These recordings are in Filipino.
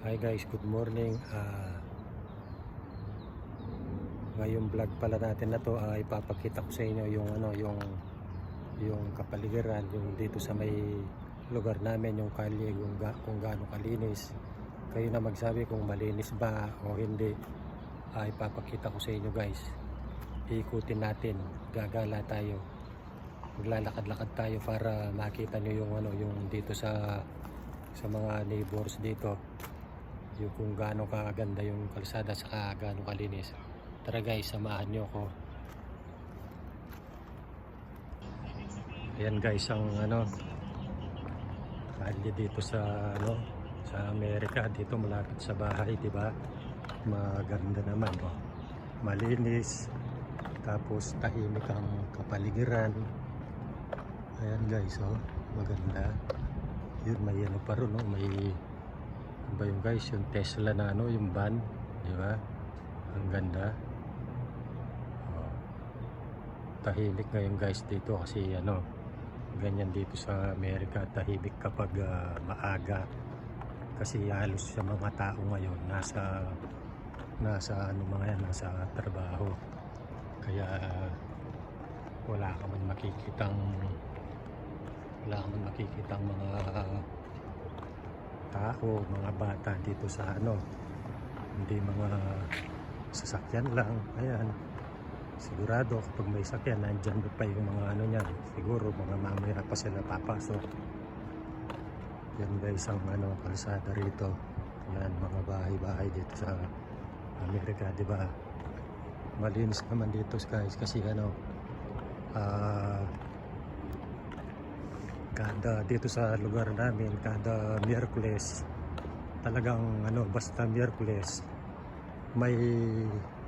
Hi guys, good morning. Ngayong vlog pala natin na to ay ipapakita ko sa inyo yung kapaligiran, yung dito sa may lugar namin, yung kalye, kung gaano kalinis. Kayo na magsabi kung malinis ba o hindi. Ipapakita ko sa inyo guys. Iikutin natin, gagala tayo, maglalakad-lakad tayo para makita nyo yung dito sa mga neighbors dito, yung kung gaano kaganda yung kalsada saka gaano kalinis. Tara guys, samahan nyo ako. Ayan guys, ang kalye dito sa sa Amerika, dito malapit sa bahay, di ba? Maganda naman, oh. Malinis, tapos tahimik ang kapaligiran. Ayan guys, oh, maganda. Yun, may pa ron, oh, may ba yung guys, yung Tesla na yung van, di ba? Ang ganda. Oh. Tahimik ngayon guys dito kasi ganyan dito sa Amerika, tahimik kapag maaga. Kasi halos sa mga tao ngayon nasa mga yan, nasa trabaho. Kaya wala ka man makikitang mga tao, mga bata dito sa hindi mga sasakyan lang. Ayan, sigurado kapag may sakyan nandyan pa yung mga niyan, siguro mga mamaya pa sila papasok. Yan guys ang kalsada rito. Yan, mga bahay-bahay dito sa Amerika, di ba? Malinis naman dito guys kasi kada dito sa lugar namin, kada Miyerkules talagang basta Miyerkules may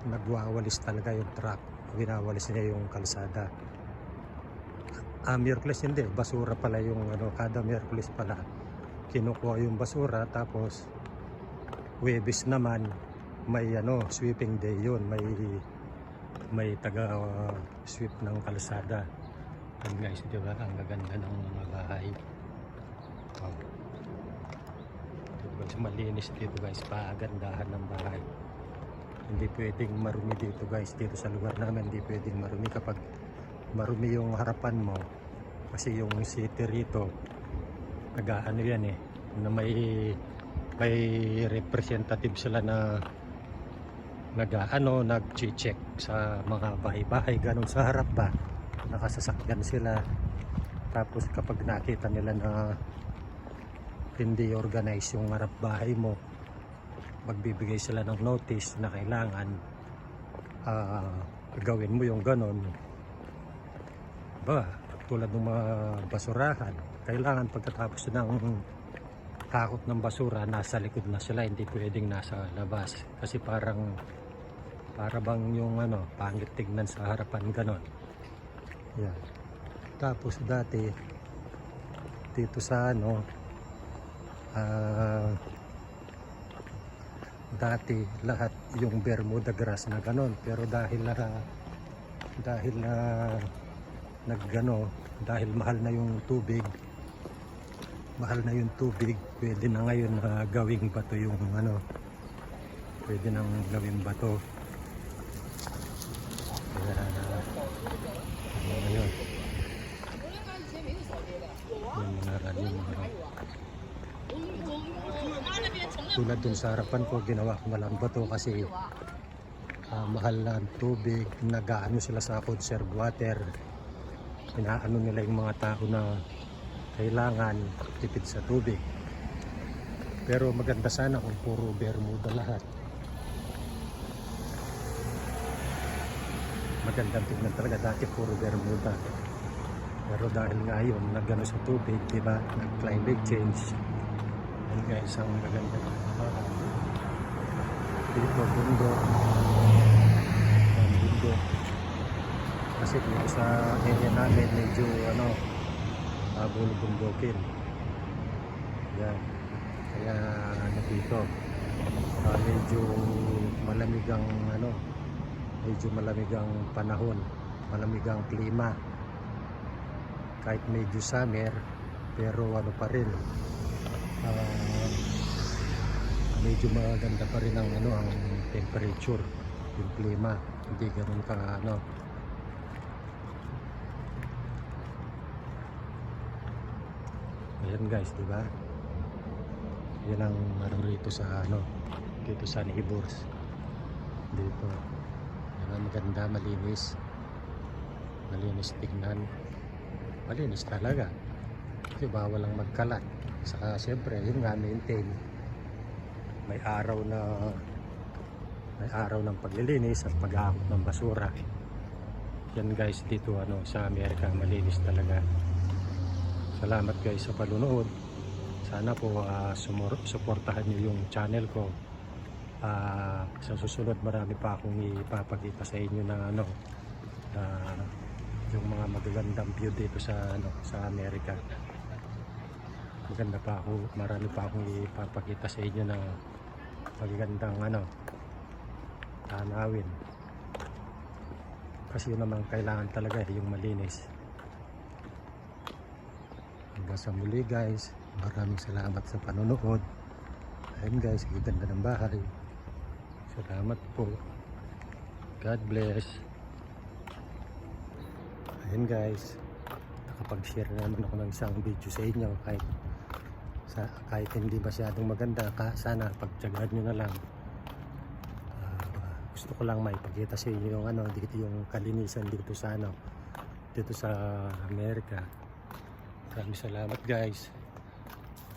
nagwawalis talaga yung truck, winawalis niya yung kalsada. Miyerkules hindi, basura pala yung kada Miyerkules pala kinukuha yung basura, tapos Huwebes naman may sweeping day yun, may taga sweep ng kalsada. Yan guys, di ba? Ang gaganda ng mga bahay. Wow. Guys, malinis dito guys, pagandahan ng bahay. Hindi pwedeng marumi dito guys, dito sa lugar namin hindi pwedeng marumi. Kapag marumi yung harapan mo, kasi yung city rito nag-aano yan na may representative sila na nag-check sa mga bahay-bahay, ganun sa harap ba, nakasasakyan sila. Tapos kapag nakita nila na hindi organize yung harap bahay mo, magbibigay sila ng notice na kailangan gawin mo yung ganon ba. Tulad ng mga basurahan, kailangan pagkatapos ng takot ng basura, nasa likod na sila, hindi pwedeng nasa labas. Kasi para bang yung pangit tignan sa harapan, ganon. Yan. Tapos dati dito sa dati lahat yung Bermuda grass na ganon, pero dahil mahal na yung tubig, pwede na ngayon na gawing bato yung pwede nang gawing bato. Kaya ngayon tulad dun sa harapan ko, ginawa ko na lang bato kasi mahal na ang tubig. Nag-aano sila sa conserve water, inaano nila yung mga tao na kailangan tipid sa tubig. Pero maganda sana kung puro Bermuda lahat. Magandang tignan talaga, dati puro Bermuda. Pero dahil ngayon nagano sa tubig, diba, nag-climate change. Yan guys, ang maganda dito, bundok. Kasi dito sa area namin medyo bulubundukin. Yan, kaya dito medyo malamig ang panahon, malamig ang klima. Kahit medyo summer, pero pa rin medyo maganda pa rin ang ano ang temperature, yung klima, hindi ganoon ka ano. Ayan guys, di ba? Yan ang ano rito sa ano, dito sa neighbors. Dito. Yan, maganda, malinis. Malinis tignan. Malinis talaga. Kasi bawal lang magkalat. Saka siyempre, yun nga, maintain. May araw ng paglilinis at pag-aakot ng basura. Yan guys, dito ano sa Amerika, malinis talaga. Salamat guys sa panunood. Sana po suportahan niyo yung channel ko. Sa susunod marami pa akong ipapakita sa inyo na ano yung mga magagandang view dito sa ano sa Amerika. Marami pa akong ipapakita sa inyo na magagandang ano tanawin. Kasi yun naman kailangan talaga yung malinis. Hanggang sa muli guys, maraming salamat sa panonood. Ayun guys, ang ganda ng bahay. Salamat po. God bless. Ayun guys, nakapag-share naman ako ng isang video sa inyo kahit hindi masyadong maganda. Sana pagtyagaan nyo na lang. Gusto ko lang maipakita sa inyo yung ano, dito yung kalinisan dito sa ano, dito sa Amerika. Maraming salamat guys.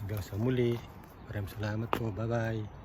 Hanggang sa muli. Maraming salamat po. Bye bye.